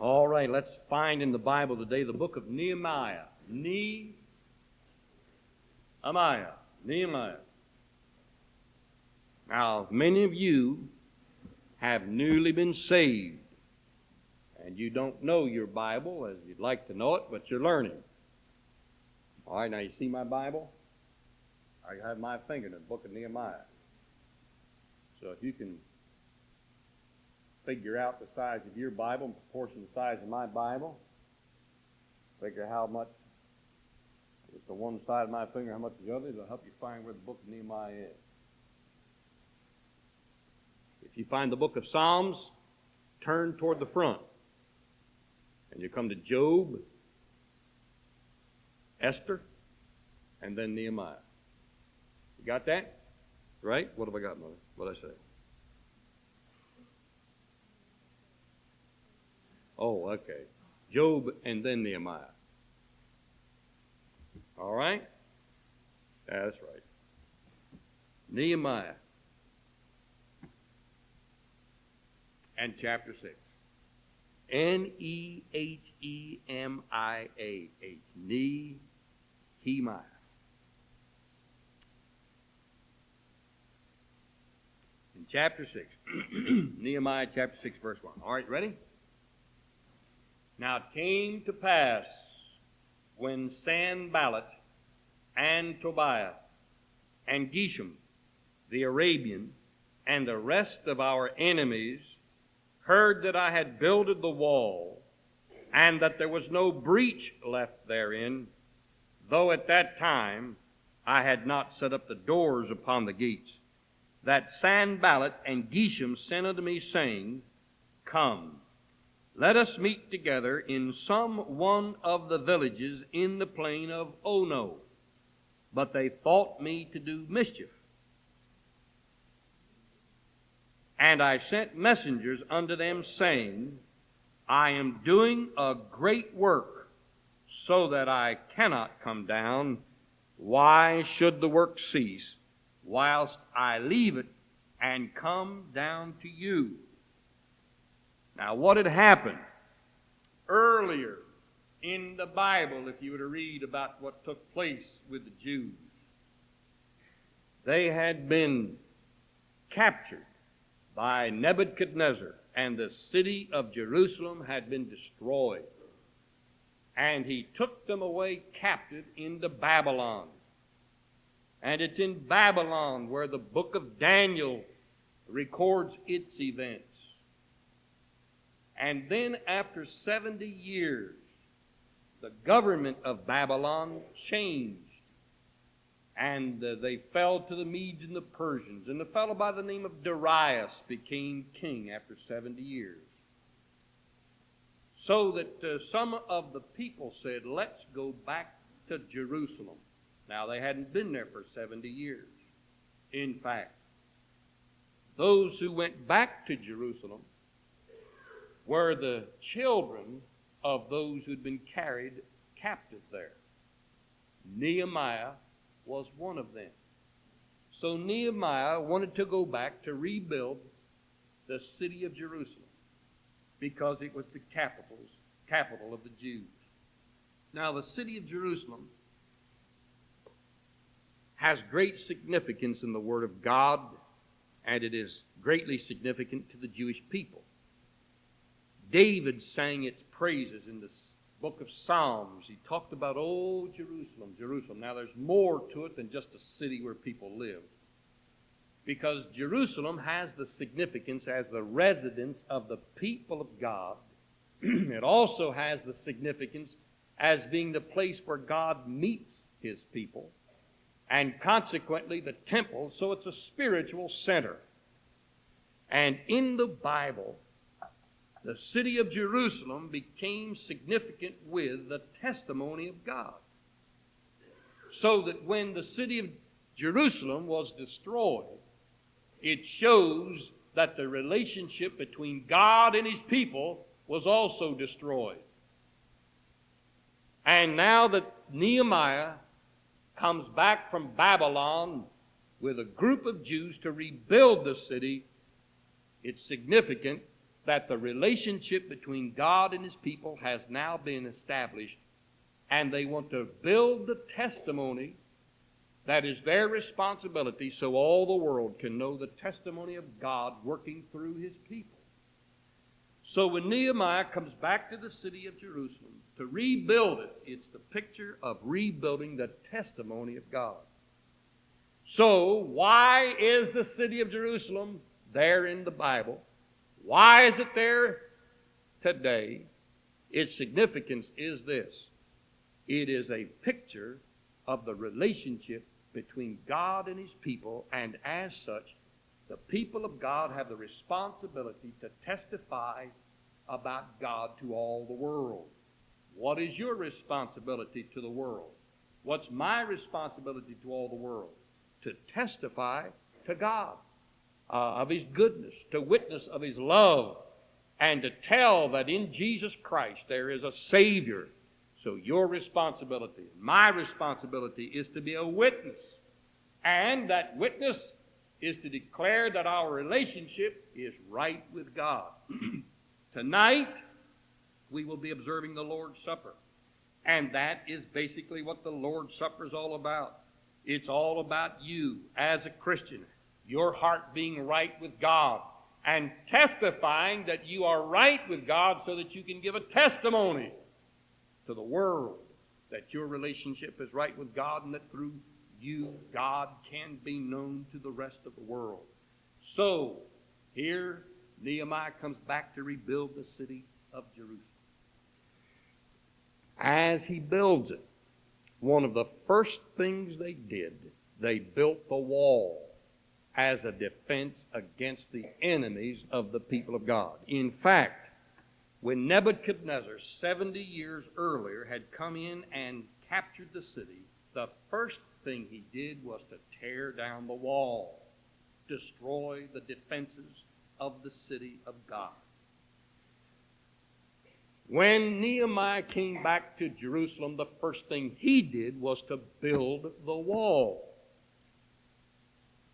All right, let's find in the Bible today the book of Nehemiah. Nehemiah. Now, many of you have newly been saved, and you don't know your Bible as you'd like to know it, but you're learning. All right, now you see my Bible? I have my finger in the book of Nehemiah. So if you can figure out the size of your Bible in proportion to the size of my Bible, figure how much is the one side of my finger, how much is the other, it'll help you find where the book of Nehemiah is. If you find the book of Psalms, turn toward the front. And you come to Job, Esther, and then Nehemiah. You got that? Right? What have I got, Mother? What did I say? Oh, okay. Job and then Nehemiah. All right? That's right. Nehemiah. And chapter 6. Nehemiah. Nehemiah. In chapter 6. Nehemiah chapter 6 verse 1. All right, ready? Now it came to pass when Sanballat and Tobiah and Geshem the Arabian and the rest of our enemies heard that I had builded the wall, and that there was no breach left therein, though at that time I had not set up the doors upon the gates, that Sanballat and Geshem sent unto me, saying, Come, let us meet together in some one of the villages in the plain of Ono. But they thought me to do mischief. And I sent messengers unto them, saying, I am doing a great work, so that I cannot come down. Why should the work cease, whilst I leave it and come down to you? Now, what had happened earlier in the Bible, if you were to read about what took place with the Jews, they had been captured by Nebuchadnezzar, and the city of Jerusalem had been destroyed. And he took them away captive into Babylon. And it's in Babylon where the book of Daniel records its events. And then after 70 years, the government of Babylon changed. And they fell to the Medes and the Persians. And a fellow by the name of Darius became king after 70 years. So that some of the people said, let's go back to Jerusalem. Now, they hadn't been there for 70 years. In fact, those who went back to Jerusalem were the children of those who'd been carried captive there. Nehemiah was one of them. So Nehemiah wanted to go back to rebuild the city of Jerusalem because it was the capital of the Jews. Now, the city of Jerusalem has great significance in the Word of God, and it is greatly significant to the Jewish people. David sang its praises in the book of Psalms. He talked about, oh, Jerusalem, Jerusalem. Now, there's more to it than just a city where people live, because Jerusalem has the significance as the residence of the people of God. It also has the significance as being the place where God meets His people, and consequently the temple, so it's a spiritual center. And in the Bible, the city of Jerusalem became significant with the testimony of God. So that when the city of Jerusalem was destroyed, it shows that the relationship between God and His people was also destroyed. And now that Nehemiah comes back from Babylon with a group of Jews to rebuild the city, it's significant that the relationship between God and His people has now been established, and they want to build the testimony that is their responsibility so all the world can know the testimony of God working through His people. So when Nehemiah comes back to the city of Jerusalem to rebuild it, it's the picture of rebuilding the testimony of God. So why is the city of Jerusalem there in the Bible? Why is it there today? Its significance is this. It is a picture of the relationship between God and His people, and as such, the people of God have the responsibility to testify about God to all the world. What is your responsibility to the world? What's my responsibility to all the world? To testify to God, of His goodness, to witness of His love, and to tell that in Jesus Christ there is a Savior. So your responsibility, my responsibility, is to be a witness. And that witness is to declare that our relationship is right with God. Tonight, we will be observing the Lord's Supper. And that is basically what the Lord's Supper is all about. It's all about you as a Christian, your heart being right with God, and testifying that you are right with God so that you can give a testimony to the world that your relationship is right with God, and that through you, God can be known to the rest of the world. So, here, Nehemiah comes back to rebuild the city of Jerusalem. As he builds it, one of the first things they did, they built the wall as a defense against the enemies of the people of God. In fact, when Nebuchadnezzar, 70 years earlier, had come in and captured the city, the first thing he did was to tear down the wall, destroy the defenses of the city of God. When Nehemiah came back to Jerusalem, the first thing he did was to build the wall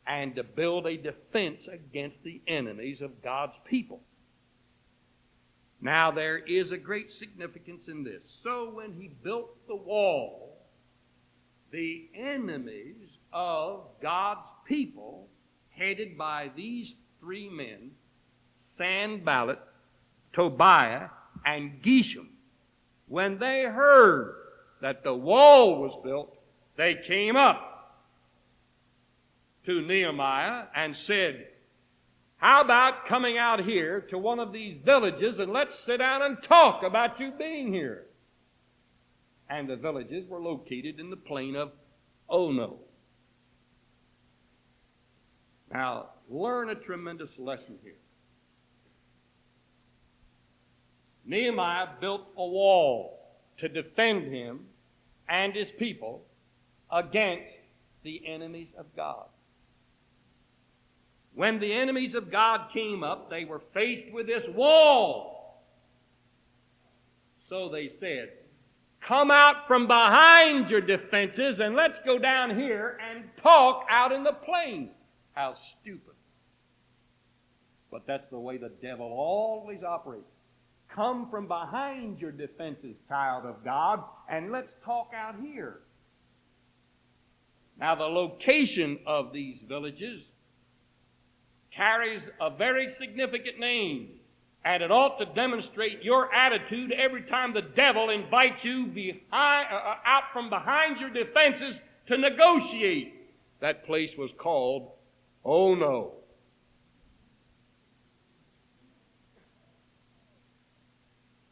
and to build a defense against the enemies of God's people. Now, there is a great significance in this. So when he built the wall, the enemies of God's people, headed by these three men, Sanballat, Tobiah, and Geshem, when they heard that the wall was built, they came up to Nehemiah and said, "How about coming out here to one of these villages and let's sit down and talk about you being here?" And the villages were located in the plain of Ono. Now, learn a tremendous lesson here. Nehemiah built a wall to defend him and his people against the enemies of God. When the enemies of God came up, they were faced with this wall. So they said, "Come out from behind your defenses and let's go down here and talk out in the plains." How stupid. But that's the way the devil always operates. Come from behind your defenses, child of God, and let's talk out here. Now, the location of these villages carries a very significant name, and it ought to demonstrate your attitude every time the devil invites you out from behind your defenses to negotiate. That place was called Ono.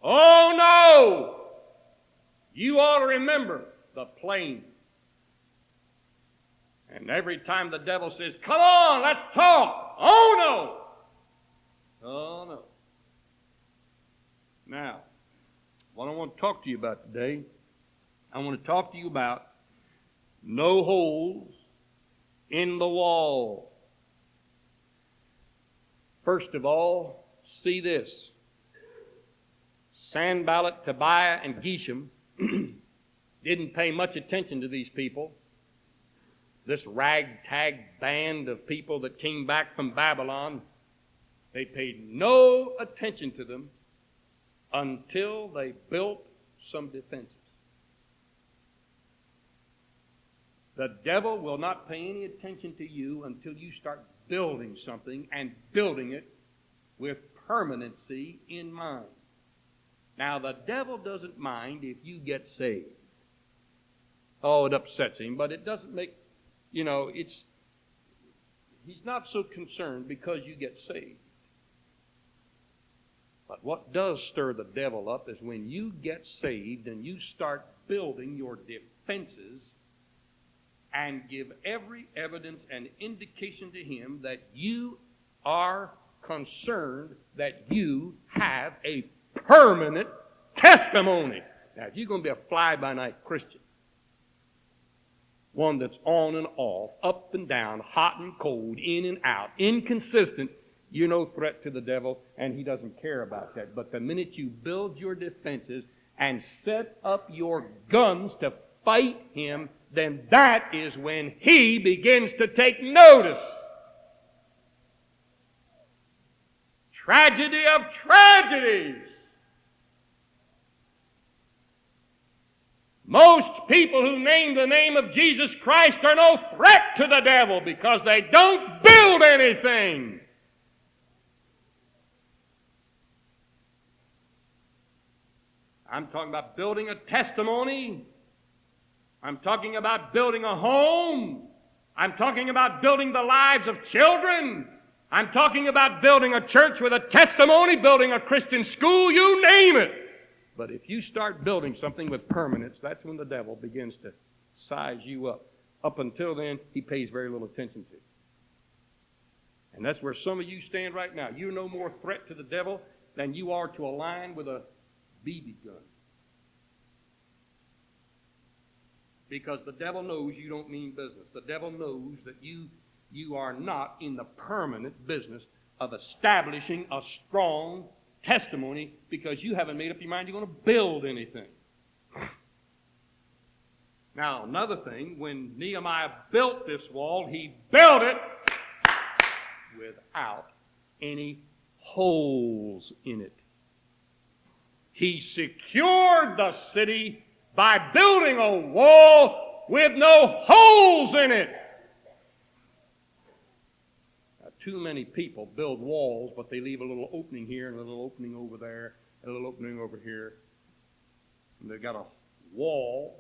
Oh no! You ought to remember the plain. And every time the devil says, "Come on, let's talk," oh no! Oh no. Now, what I want to talk to you about today, I want to talk to you about no holes in the wall. First of all, see this. Sanballat, Tobiah, and Geshem didn't pay much attention to these people. This ragtag band of people that came back from Babylon They paid no attention to them until they built some defenses. The devil will not pay any attention to you until you start building something and building it with permanency in mind. Now, the devil doesn't mind if you get saved. Oh, it upsets him, but it doesn't make, he's not so concerned because you get saved. But what does stir the devil up is when you get saved and you start building your defenses and give every evidence and indication to him that you are concerned that you have a permanent testimony. Now, if you're going to be a fly-by-night Christian, one that's on and off, up and down, hot and cold, in and out, inconsistent, you're no threat to the devil, and he doesn't care about that. But the minute you build your defenses and set up your guns to fight him, then that is when he begins to take notice. Tragedy of tragedies. Most people who name the name of Jesus Christ are no threat to the devil because they don't build anything. I'm talking about building a testimony. I'm talking about building a home. I'm talking about building the lives of children. I'm talking about building a church with a testimony, building a Christian school, you name it. But if you start building something with permanence, that's when the devil begins to size you up. Up until then, he pays very little attention to you. And that's where some of you stand right now. You're no more threat to the devil than you are to a lion with a BB gun. Because the devil knows you don't mean business. The devil knows that you are not in the permanent business of establishing a strong testimony because you haven't made up your mind you're going to build anything. Now, another thing, when Nehemiah built this wall, he built it without any holes in it. He secured the city by building a wall with no holes in it. Now, too many people build walls, but they leave a little opening here and a little opening over there and a little opening over here. And they've got a wall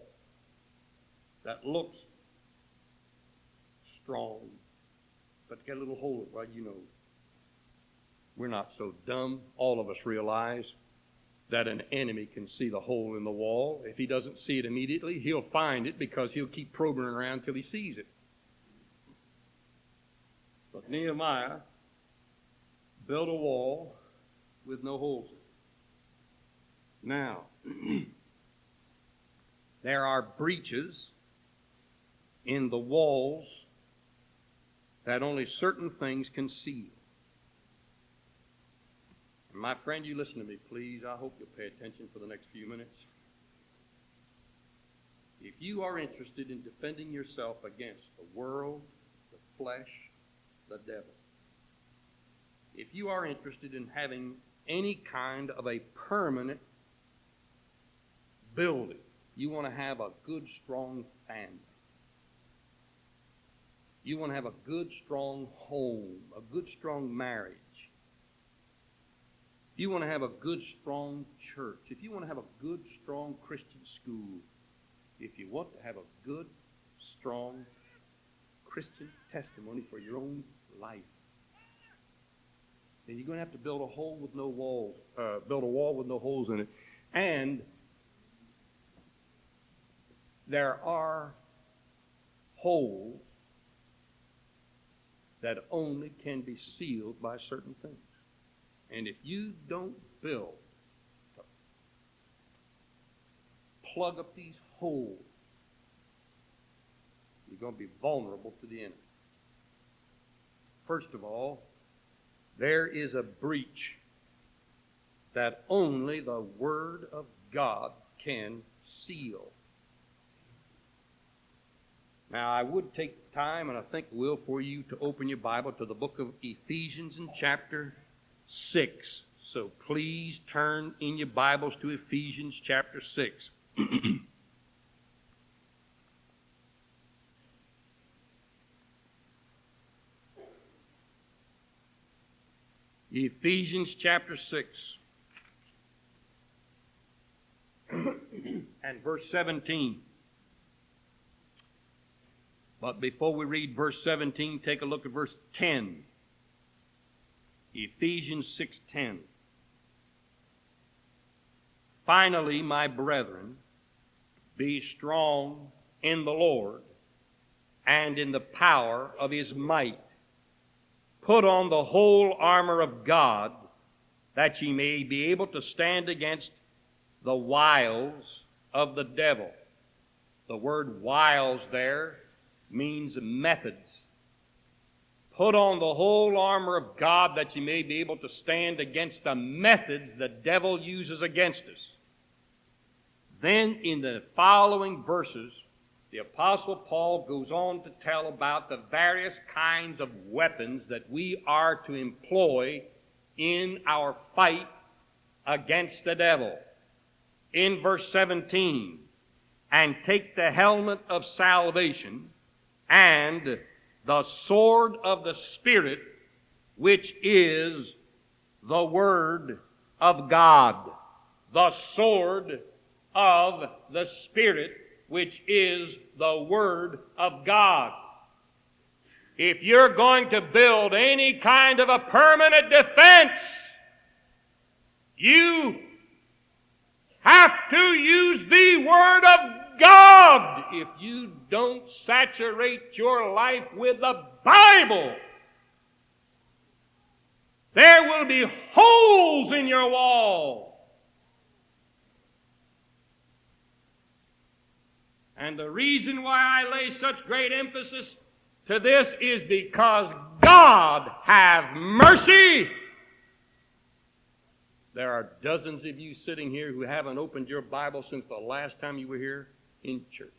that looks strong, but it's got a little hole. Well, we're not so dumb. All of us realize that an enemy can see the hole in the wall. If he doesn't see it immediately, he'll find it because he'll keep probing around till he sees it. But Nehemiah built a wall with no holes in it. Now, there are breaches in the walls that only certain things can seal. My friend, you listen to me, please. I hope you'll pay attention for the next few minutes. If you are interested in defending yourself against the world, the flesh, the devil, if you are interested in having any kind of a permanent building, you want to have a good, strong family. You want to have a good, strong home, a good, strong marriage. If you want to have a good, strong church, if you want to have a good, strong Christian school, if you want to have a good, strong Christian testimony for your own life, then you're going to have to build a wall with no holes in it. And there are holes that only can be sealed by certain things. And if you don't build to plug up these holes, you're going to be vulnerable to the enemy. First of all, there is a breach that only the Word of God can seal. Now, I would take time, and I think will, for you to open your Bible to the book of Ephesians in chapter 6. So please turn in your Bibles to Ephesians chapter 6. Ephesians chapter 6 and verse 17. But before we read verse 17, take a look at verse 10. Ephesians 6:10. Finally, my brethren, be strong in the Lord and in the power of His might. Put on the whole armor of God, that ye may be able to stand against the wiles of the devil. The word wiles there means methods. Put on the whole armor of God, that ye may be able to stand against the methods the devil uses against us. Then in the following verses, the Apostle Paul goes on to tell about the various kinds of weapons that we are to employ in our fight against the devil. In verse 17, and take the helmet of salvation and the sword of the Spirit, which is the Word of God. The sword of the Spirit, which is the Word of God. If you're going to build any kind of a permanent defense, you have to use the Word of God. If you don't saturate your life with the Bible, there will be holes in your wall. And the reason why I lay such great emphasis to this is because God have mercy. There are dozens of you sitting here who haven't opened your Bible since the last time you were here in church.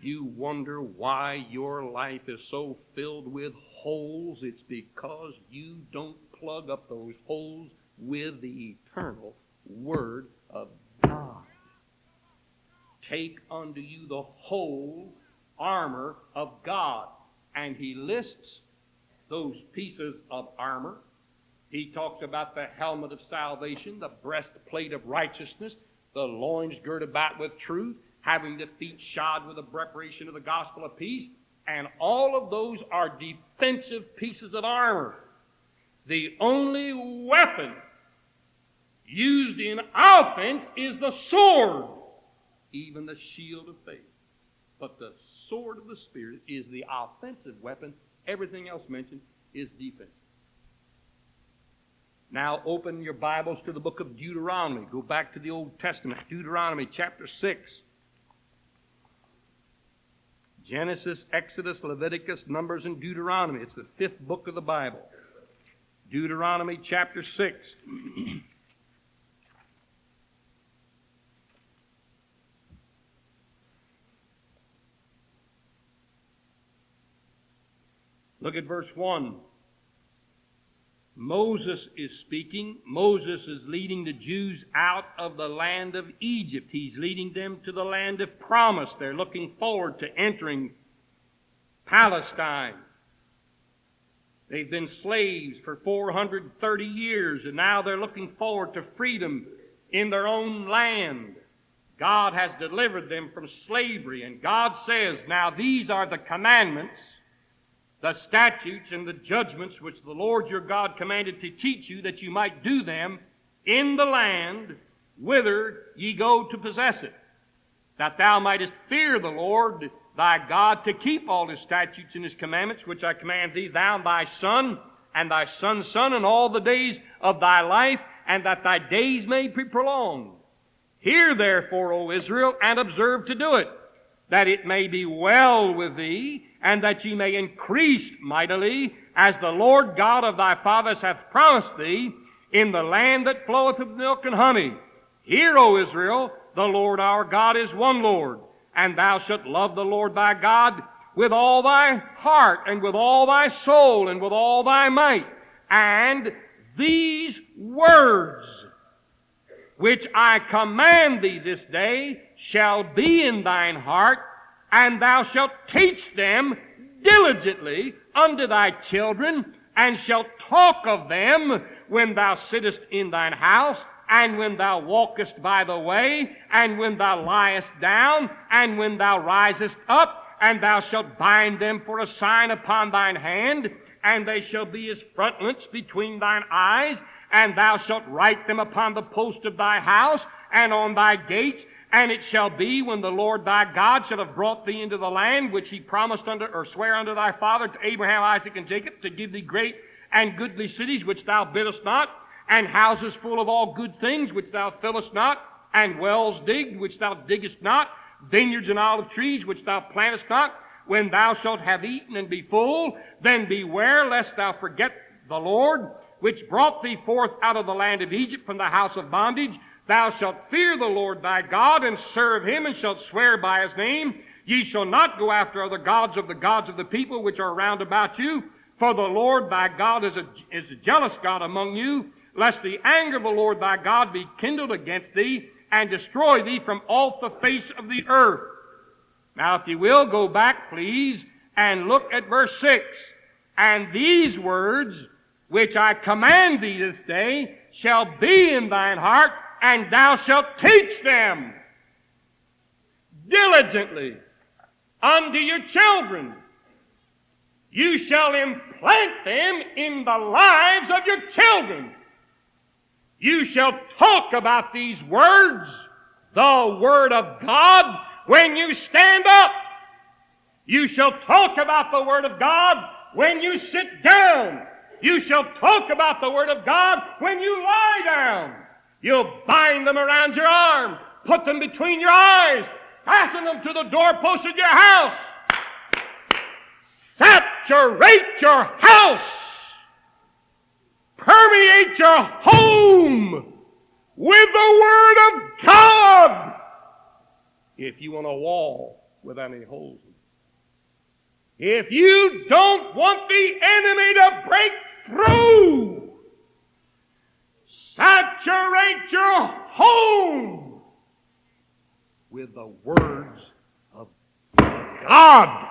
You wonder why your life is so filled with holes. It's because you don't plug up those holes with the eternal Word of God. Take unto you the whole armor of God. And he lists those pieces of armor. He talks about the helmet of salvation, the breastplate of righteousness, the loins girt about with truth, having the feet shod with the preparation of the gospel of peace. And all of those are defensive pieces of armor. The only weapon used in offense is the sword, even the shield of faith. But the sword of the Spirit is the offensive weapon. Everything else mentioned is defensive. Now open your Bibles to the book of Deuteronomy. Go back to the Old Testament. Deuteronomy chapter 6. Genesis, Exodus, Leviticus, Numbers, and Deuteronomy. It's the 5th book of the Bible. Deuteronomy chapter 6. Look at verse 1. Moses is speaking. Moses is leading the Jews out of the land of Egypt. He's leading them to the land of promise. They're looking forward to entering Palestine. They've been slaves for 430 years, and now they're looking forward to freedom in their own land. God has delivered them from slavery, and God says, now these are the commandments, the statutes and the judgments which the Lord your God commanded to teach you, that you might do them in the land whither ye go to possess it, that thou mightest fear the Lord thy God, to keep all his statutes and his commandments, which I command thee, thou and thy son, and thy son's son, and all the days of thy life, and that thy days may be prolonged. Hear therefore, O Israel, and observe to do it, that it may be well with thee, and that ye may increase mightily, as the Lord God of thy fathers hath promised thee, in the land that floweth with milk and honey. Hear, O Israel, the Lord our God is one Lord, and thou shalt love the Lord thy God with all thy heart, and with all thy soul, and with all thy might. And these words which I command thee this day shall be in thine heart, and thou shalt teach them diligently unto thy children, and shalt talk of them when thou sittest in thine house, and when thou walkest by the way, and when thou liest down, and when thou risest up, and thou shalt bind them for a sign upon thine hand, and they shall be as frontlets between thine eyes, and thou shalt write them upon the post of thy house, and on thy gates. And it shall be, when the Lord thy God shall have brought thee into the land which he promised unto, or sware unto thy father, to Abraham, Isaac, and Jacob, to give thee great and goodly cities which thou buildest not, and houses full of all good things which thou fillest not, and wells digged which thou diggest not, vineyards and olive trees which thou plantest not. When thou shalt have eaten and be full, then beware lest thou forget the Lord, which brought thee forth out of the land of Egypt from the house of bondage. Thou shalt fear the Lord thy God, and serve him, and shalt swear by his name. Ye shall not go after other gods of the people which are round about you, for the Lord thy God is a jealous God among you, lest the anger of the Lord thy God be kindled against thee, and destroy thee from off the face of the earth. Now, if you will, go back, please, and look at verse 6. And these words which I command thee this day shall be in thine heart, and thou shalt teach them diligently unto your children. You shall implant them in the lives of your children. You shall talk about these words, the Word of God, when you stand up. You shall talk about the Word of God when you sit down. You shall talk about the Word of God when you lie down. You'll bind them around your arm, put them between your eyes, fasten them to the doorpost of your house. Saturate your house. Permeate your home with the Word of God. If you want a wall without any holes in it. If you don't want the enemy to break through, saturate your home with the words of God.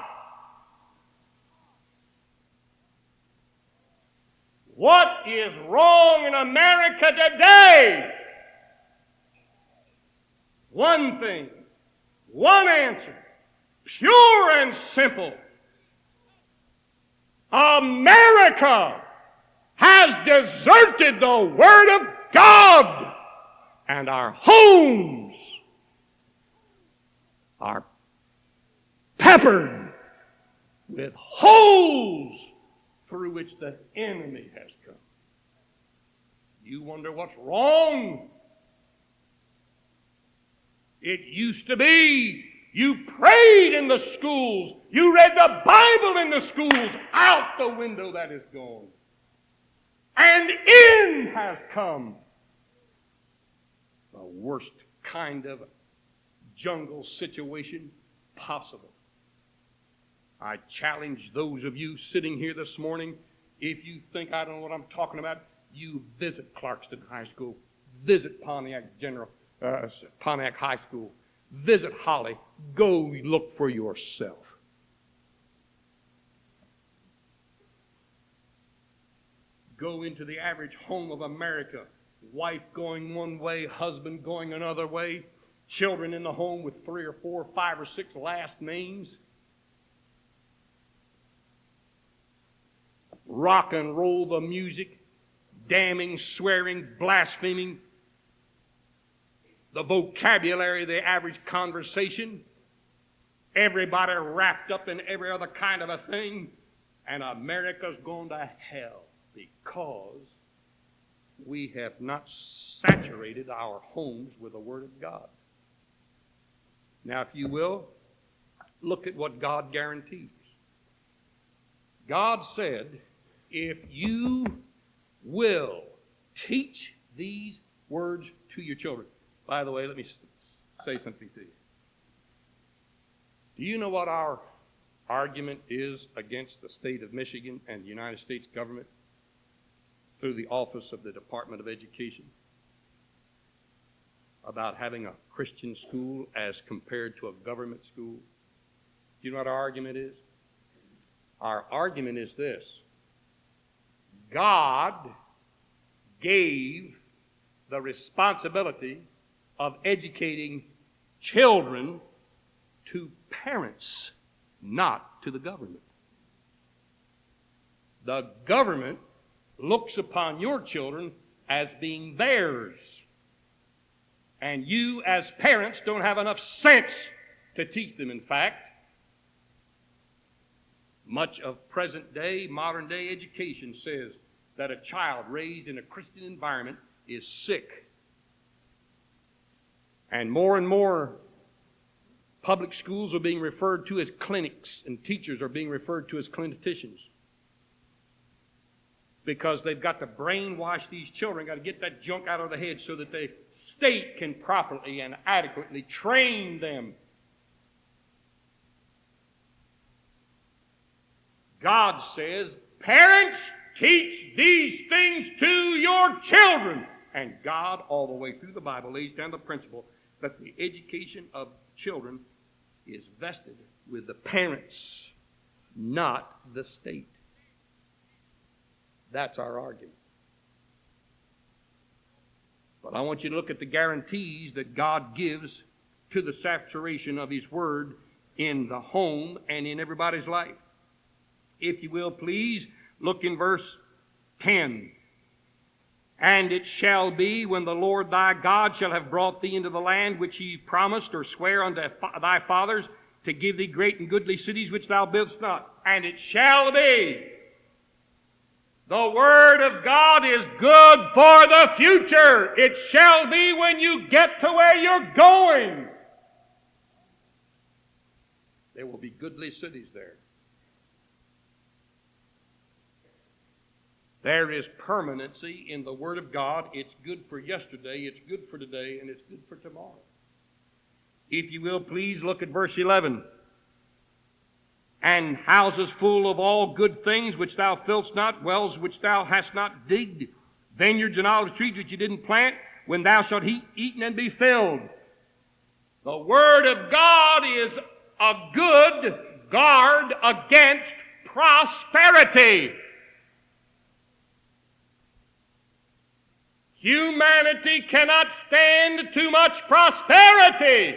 What is wrong in America today? One thing, one answer, pure and simple. America has deserted the Word of God, and our homes are peppered with holes through which the enemy has come. You wonder what's wrong? It used to be you prayed in the schools, you read the Bible in the schools. Out the window that is gone. And in has come the worst kind of jungle situation possible. I challenge those of you sitting here this morning, if you think I don't know what I'm talking about, you visit Clarkston High School, visit Pontiac High School, visit Holly, go look for yourself. Go into the average home of America, wife going one way, husband going another way, children in the home with 3 or 4, 5 or 6 last names. Rock and roll the music, damning, swearing, blaspheming, the vocabulary of the average conversation, everybody wrapped up in every other kind of a thing, and America's going to hell because we have not saturated our homes with the Word of God. Now, if you will, look at what God guarantees. God said, if you will teach these words to your children. By the way, let me say something to you. Do you know what our argument is against the state of Michigan and the United States government through the office of the Department of Education about having a Christian school as compared to a government school. Do you know what our argument is? Our argument is this: God gave the responsibility of educating children to parents, not to the government. The government looks upon your children as being theirs, and you as parents don't have enough sense to teach them. In fact, much of present-day, modern-day education says that a child raised in a Christian environment is sick. And more public schools are being referred to as clinics, and teachers are being referred to as clinicians, because they've got to brainwash these children, got to get that junk out of the head so that the state can properly and adequately train them. God says, parents, teach these things to your children. And God, all the way through the Bible, lays down the principle that the education of children is vested with the parents, not the state. That's our argument. But I want you to look at the guarantees that God gives to the saturation of His Word in the home and in everybody's life. If you will, please, look in verse 10. And it shall be, when the Lord thy God shall have brought thee into the land which He promised or sware unto thy fathers to give thee great and goodly cities which thou buildest not. And it shall be. The Word of God is good for the future. It shall be when you get to where you're going. There will be goodly cities there. There is permanency in the Word of God. It's good for yesterday, it's good for today, and it's good for tomorrow. If you will, please look at verse 11. And houses full of all good things which thou fillst not, wells which thou hast not digged, vineyards and olive trees which you didn't plant, when thou shalt eat and be filled. The Word of God is a good guard against prosperity. Humanity cannot stand too much prosperity.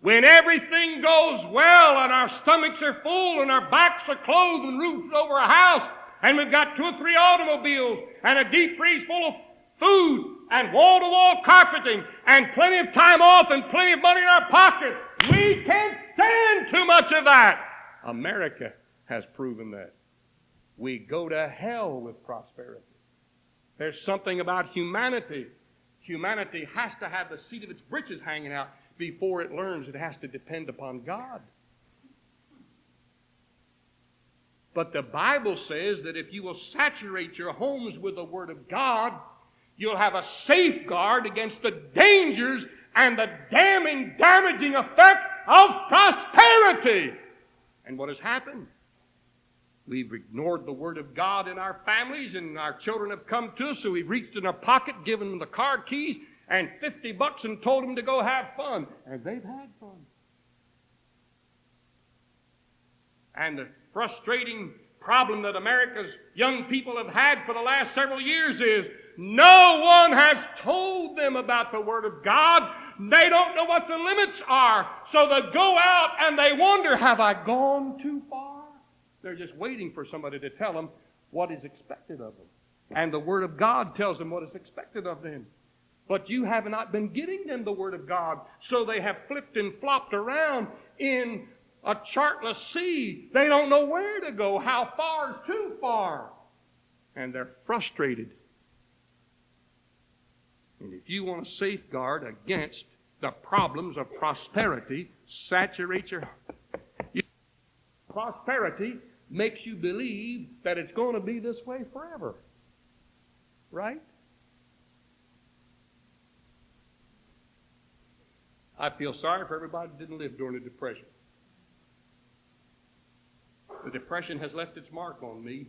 When everything goes well and our stomachs are full and our backs are clothed and roofs over a house and we've got 2 or 3 automobiles and a deep freeze full of food and wall-to-wall carpeting and plenty of time off and plenty of money in our pocket, we can't stand too much of that. America has proven that. We go to hell with prosperity. There's something about humanity. Humanity has to have the seat of its britches hanging out before it learns it has to depend upon God. But the Bible says that if you will saturate your homes with the Word of God, you'll have a safeguard against the dangers and the damaging effect of prosperity. And what has happened? We've ignored the Word of God in our families, and our children have come to us, so we've reached in our pocket, given them the car keys, and $50 and told them to go have fun. And they've had fun. And the frustrating problem that America's young people have had for the last several years is no one has told them about the Word of God. They don't know what the limits are. So they go out and they wonder, have I gone too far? They're just waiting for somebody to tell them what is expected of them. And the Word of God tells them what is expected of them. But you have not been giving them the Word of God, so they have flipped and flopped around in a chartless sea. They don't know where to go. How far is too far? And they're frustrated. And if you want to safeguard against the problems of prosperity, saturate your heart. Prosperity makes you believe that it's going to be this way forever. Right? I feel sorry for everybody that didn't live during the Depression. The Depression has left its mark on me.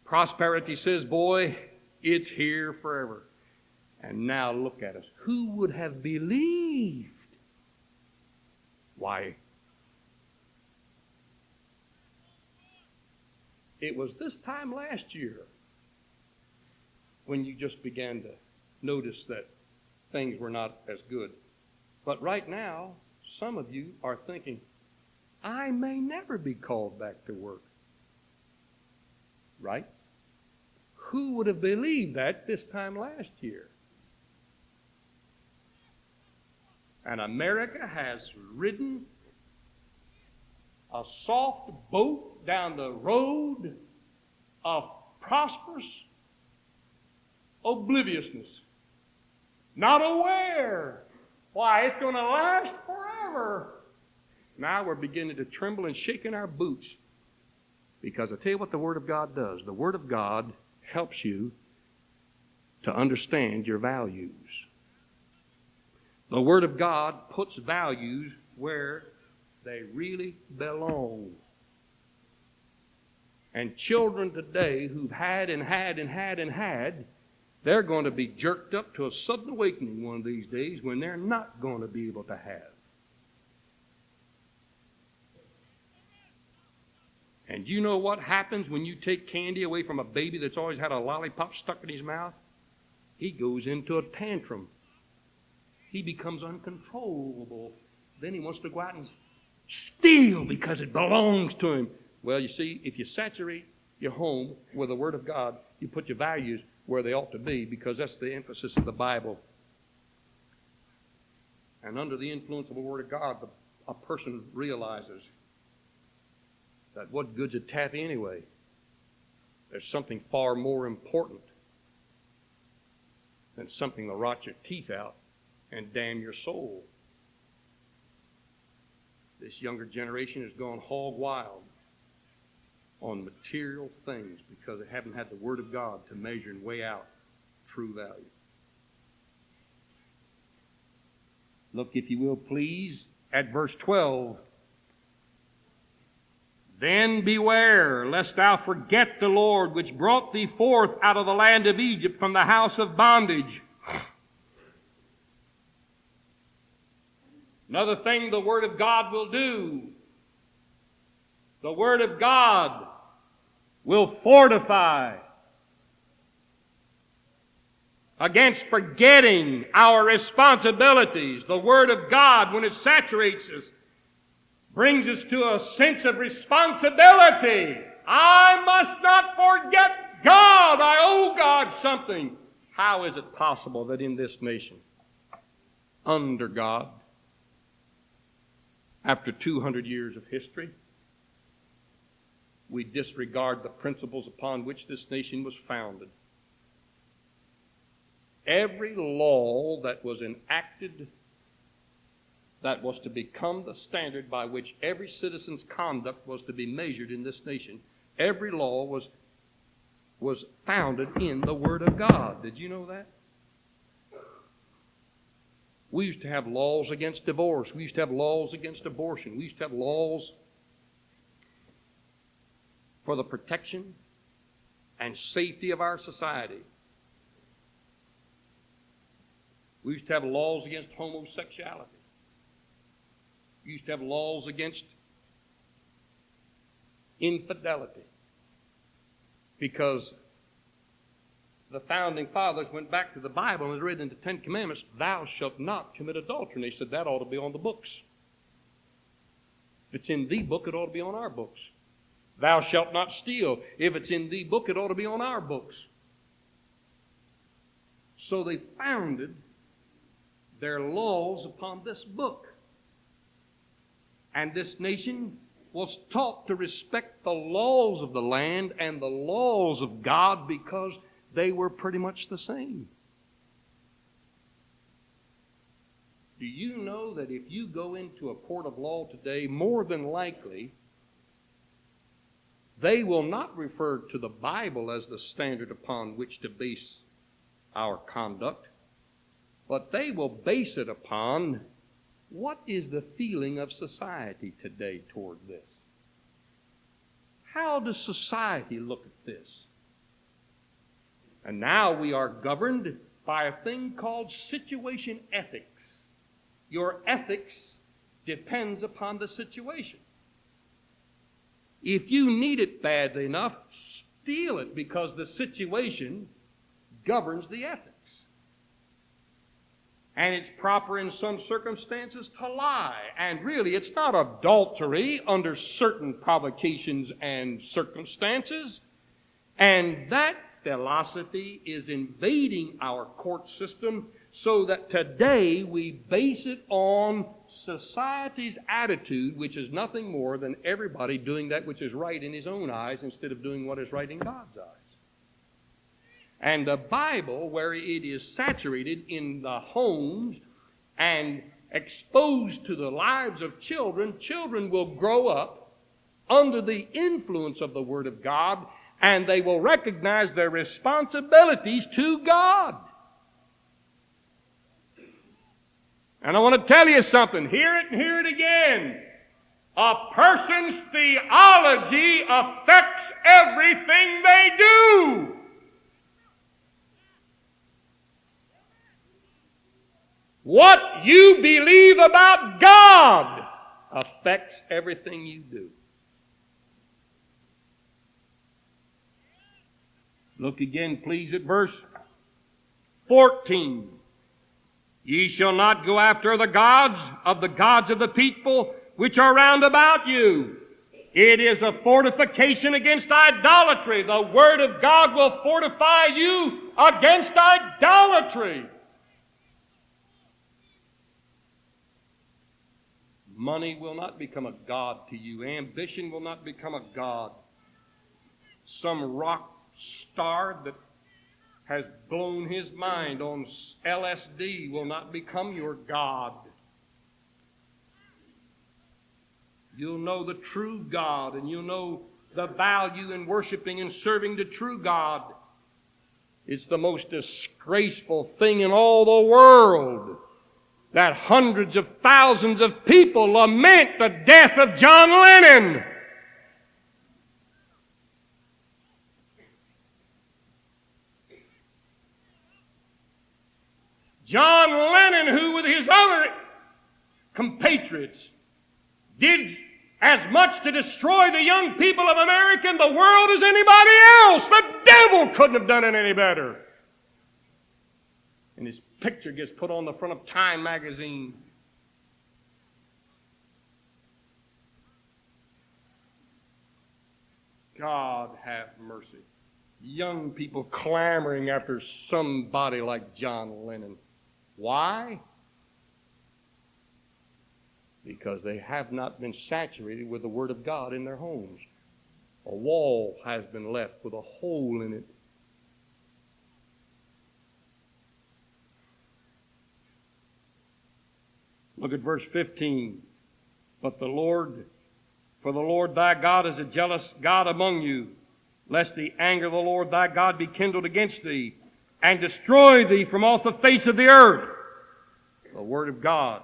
Prosperity says, boy, it's here forever. And now look at us. Who would have believed? Why? It was this time last year when you just began to notice that things were not as good. But right now, some of you are thinking, I may never be called back to work. Right? Who would have believed that this time last year? And America has ridden a soft boat down the road of prosperous obliviousness. Not aware why it's going to last forever. Now we're beginning to tremble and shake in our boots. Because I tell you what the Word of God does. The Word of God helps you to understand your values. The Word of God puts values where they really belong. And children today who've had, they're going to be jerked up to a sudden awakening one of these days when they're not going to be able to have. And you know what happens when you take candy away from a baby that's always had a lollipop stuck in his mouth? He goes into a tantrum. He becomes uncontrollable. Then he wants to go out and steal because it belongs to him. Well, you see, if you saturate your home with the Word of God, you put your values where they ought to be, because that's the emphasis of the Bible. And under the influence of the Word of God, a person realizes that what good's a taffy anyway? There's something far more important than something that'll rot your teeth out and damn your soul. This younger generation has gone hog wild on material things because they haven't had the Word of God to measure and weigh out true value. Look, if you will, please, at verse 12. Then beware, lest thou forget the Lord, which brought thee forth out of the land of Egypt from the house of bondage. Another thing the Word of God will do, the Word of God will fortify against forgetting our responsibilities. The Word of God, when it saturates us, brings us to a sense of responsibility. I must not forget God. I owe God something. How is it possible that in this nation, under God, after 200 years of history, we disregard the principles upon which this nation was founded? Every law that was enacted that was to become the standard by which every citizen's conduct was to be measured in this nation, every law was founded in the Word of God. Did you know that? We used to have laws against divorce. We used to have laws against abortion. We used to have laws for the protection and safety of our society. We used to have laws against homosexuality. We used to have laws against infidelity, because the founding fathers went back to the Bible and read in the Ten Commandments, thou shalt not commit adultery. And they said that ought to be on the books. If it's in the book, it ought to be on our books. Thou shalt not steal. If it's in the book, it ought to be on our books. So they founded their laws upon this book. And this nation was taught to respect the laws of the land and the laws of God because they were pretty much the same. Do you know that if you go into a court of law today, more than likely, They will not refer to the Bible as the standard upon which to base our conduct, but they will base it upon what is the feeling of society today toward this. How does society look at this? And now we are governed by a thing called situation ethics. Your ethics depends upon the situation. If you need it badly enough, steal it because the situation governs the ethics. And it's proper in some circumstances to lie. And really, it's not adultery under certain provocations and circumstances. And that philosophy is invading our court system so that today we base it on society's attitude, which is nothing more than everybody doing that which is right in his own eyes instead of doing what is right in God's eyes. And the Bible, where it is saturated in the homes and exposed to the lives of children, children will grow up under the influence of the Word of God, and they will recognize their responsibilities to God. And I want to tell you something. Hear it and hear it again. A person's theology affects everything they do. What you believe about God affects everything you do. Look again, please, at verse 14. Ye shall not go after the gods of the people which are round about you. It is a fortification against idolatry. The Word of God will fortify you against idolatry. Money will not become a god to you. Ambition will not become a god. Some rock star that has blown his mind on LSD will not become your god. You'll know the true God, and you'll know the value in worshiping and serving the true God. It's the most disgraceful thing in all the world that hundreds of thousands of people lament the death of John Lennon. John Lennon, who with his other compatriots did as much to destroy the young people of America and the world as anybody else. The devil couldn't have done it any better. And his picture gets put on the front of Time magazine. God have mercy. Young people clamoring after somebody like John Lennon. Why? Because they have not been saturated with the Word of God in their homes. A wall has been left with a hole in it. Look at verse 15. For the Lord thy God is a jealous God among you, lest the anger of the Lord thy God be kindled against thee, and destroy thee from off the face of the earth. The Word of God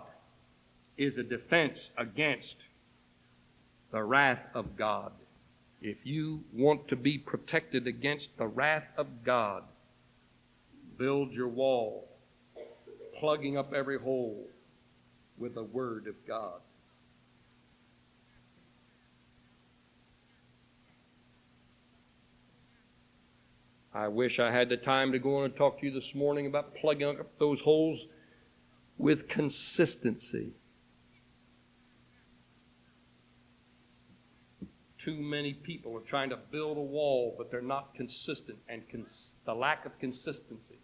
is a defense against the wrath of God. If you want to be protected against the wrath of God, build your wall, plugging up every hole with the Word of God. I wish I had the time to go on and talk to you this morning about plugging up those holes with consistency. Too many people are trying to build a wall, but they're not consistent, and the lack of consistency.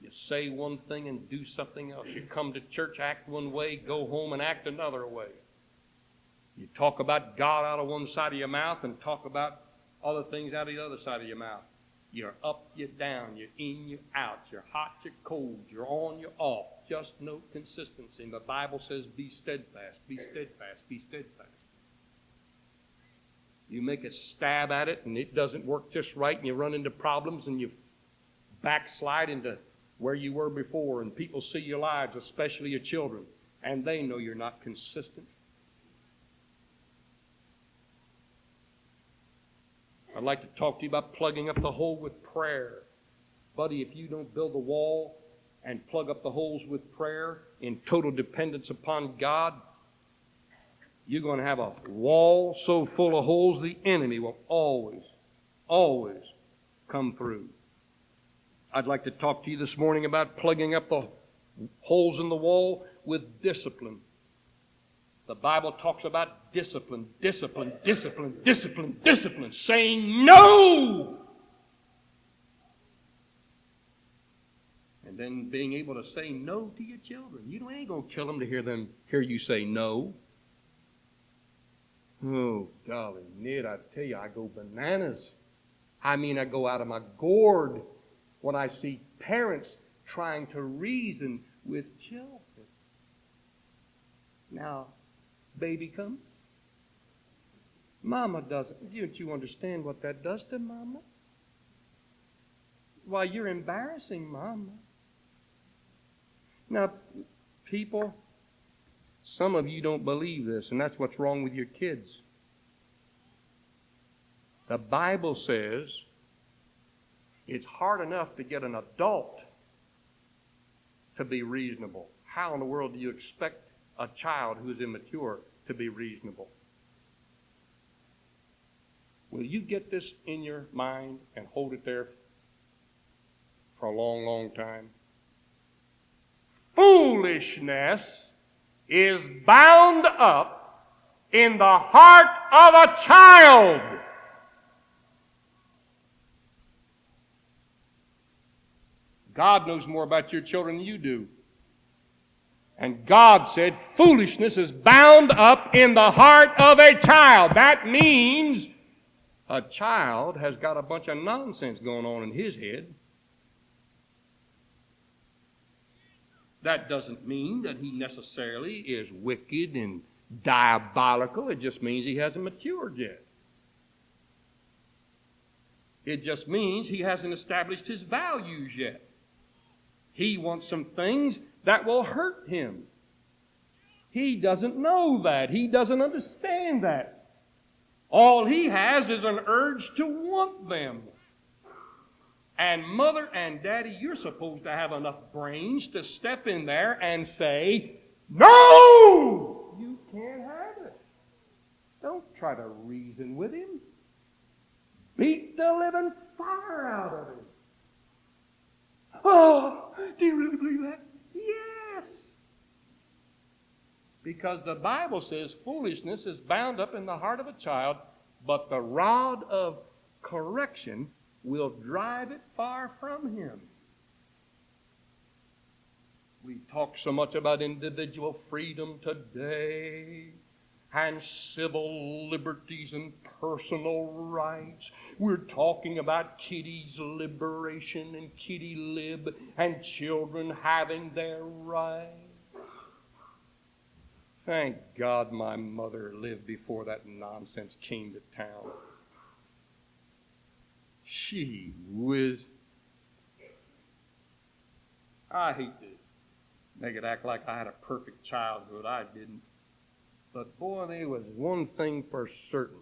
You say one thing and do something else. You come to church, act one way, go home and act another way. You talk about God out of one side of your mouth and talk about other things out of the other side of your mouth. You're up, you're down, you're in, you're out, you're hot, you're cold, you're on, you're off. Just no consistency. And the Bible says, be steadfast, be steadfast, be steadfast. You make a stab at it and it doesn't work just right, and you run into problems and you backslide into where you were before, and people see your lives, especially your children, and they know you're not consistent. I'd like to talk to you about plugging up the hole with prayer. Buddy, if you don't build a wall and plug up the holes with prayer in total dependence upon God, you're going to have a wall so full of holes the enemy will always come through. I'd like to talk to you this morning about plugging up the holes in the wall with discipline. The Bible talks about discipline, saying no! And then being able to say no to your children. You ain't going to kill them to hear you say no. Oh, golly, Ned, I tell you, I go bananas. I go out of my gourd when I see parents trying to reason with children. Now, baby comes. Mama doesn't. Don't you understand what that does to Mama? Why, you're embarrassing Mama. Now, people, some of you don't believe this, and that's what's wrong with your kids. The Bible says it's hard enough to get an adult to be reasonable. How in the world do you expect a child who's immature to be reasonable? Will you get this in your mind and hold it there for a long, long time? Foolishness is bound up in the heart of a child. God knows more about your children than you do. And God said foolishness is bound up in the heart of a child. That means a child has got a bunch of nonsense going on in his head. That doesn't mean that he necessarily is wicked and diabolical. It just means he hasn't matured yet. It just means he hasn't established his values yet. He wants some things that will hurt him. He doesn't know that. He doesn't understand that. All he has is an urge to want them. And Mother and Daddy, you're supposed to have enough brains to step in there and say, no! You can't have it. Don't try to reason with him. Beat the living fire out of him. Oh, do you really believe that? Yes. Because the Bible says foolishness is bound up in the heart of a child, but the rod of correction will drive it far from him. We talk so much about individual freedom today and civil liberties and personal rights. We're talking about kiddies' liberation and kitty lib and children having their rights. Thank God my mother lived before that nonsense came to town. Gee whiz. I hate to make it act like I had a perfect childhood. I didn't. But boy, there was one thing for certain.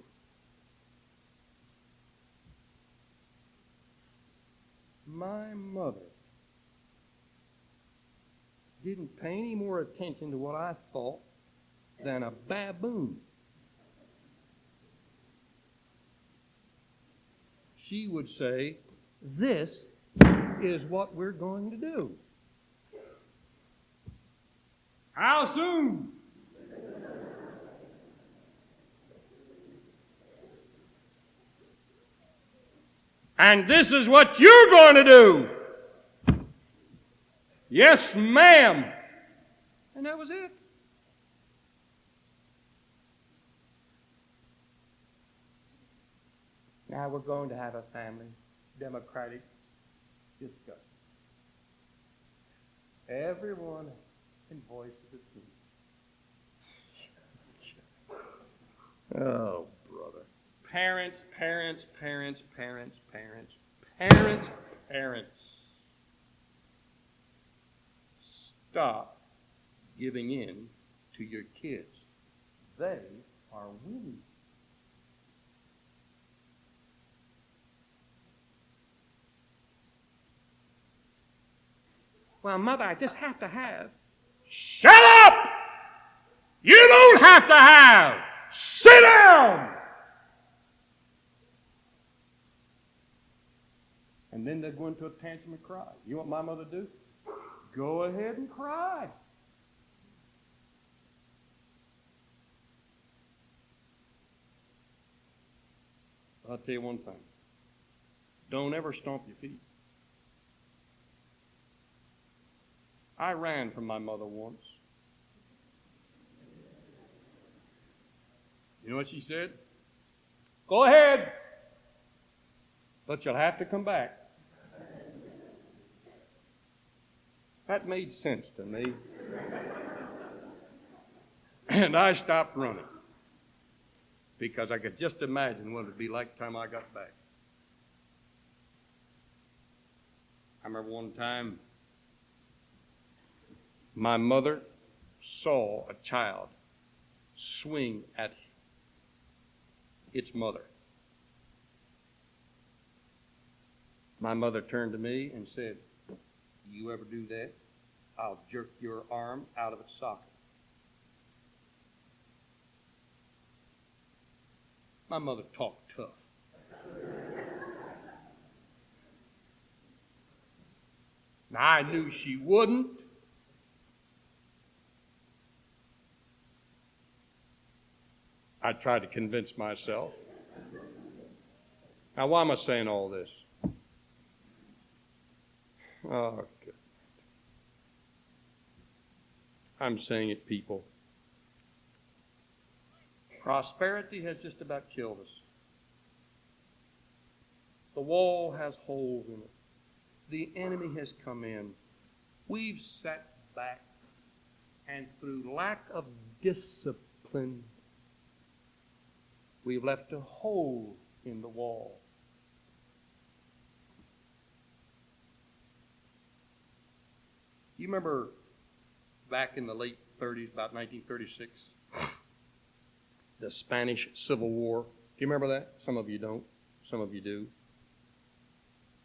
My mother didn't pay any more attention to what I thought than a baboon. She would say, this is what we're going to do. How soon? And this is what you're going to do. Yes, ma'am. And that was it. Now we're going to have a family democratic discussion. Everyone can voice his opinion. Oh, brother. Parents, parents, parents, parents, parents, parents, parents. Stop giving in to your kids. They are winning. Well, Mother, I just have to have. Shut up! You don't have to have. Sit down! And then they're going to a tantrum and cry. You know what my mother do? Go ahead and cry. I'll tell you one thing. Don't ever stomp your feet. I ran from my mother once. You know what she said? Go ahead, but you'll have to come back. That made sense to me. And I stopped running because I could just imagine what it would be like the time I got back. I remember one time my mother saw a child swing at its mother. My mother turned to me and said, "You ever do that, I'll jerk your arm out of its socket." My mother talked tough. Now, I knew she wouldn't. I tried to convince myself. Now, why am I saying all this? Oh, good. I'm saying it, people. Prosperity has just about killed us. The wall has holes in it. The enemy has come in. We've sat back, and through lack of discipline, we've left a hole in the wall. You remember back in the late 30s, about 1936, the Spanish Civil War? Do you remember that? Some of you don't. Some of you do.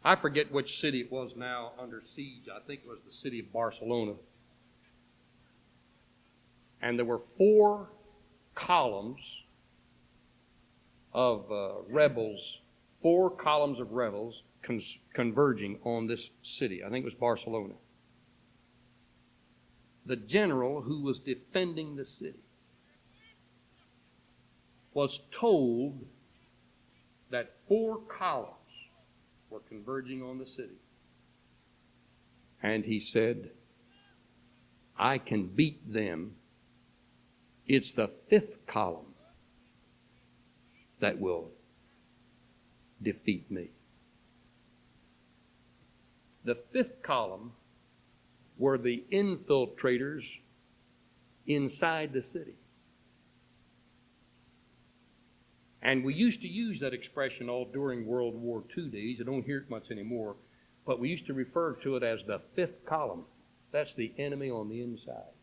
I forget which city it was now under siege. I think it was the city of Barcelona. And there were 4 columns of rebels, 4 columns of rebels converging on this city. I think it was Barcelona. The general who was defending the city was told that 4 columns were converging on the city. And he said, "I can beat them. It's the 5th column that will defeat me." The 5th column were the infiltrators inside the city. And we used to use that expression all during World War II days. I don't hear it much anymore. But we used to refer to it as the 5th column. That's the enemy on the inside.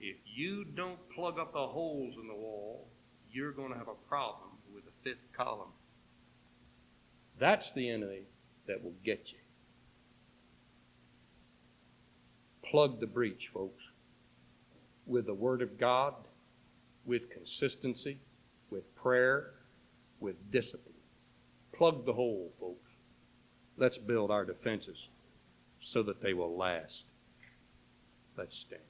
If you don't plug up the holes in the wall, you're going to have a problem with the 5th column. That's the enemy that will get you. Plug the breach, folks, with the Word of God, with consistency, with prayer, with discipline. Plug the hole, folks. Let's build our defenses so that they will last. Let's stand.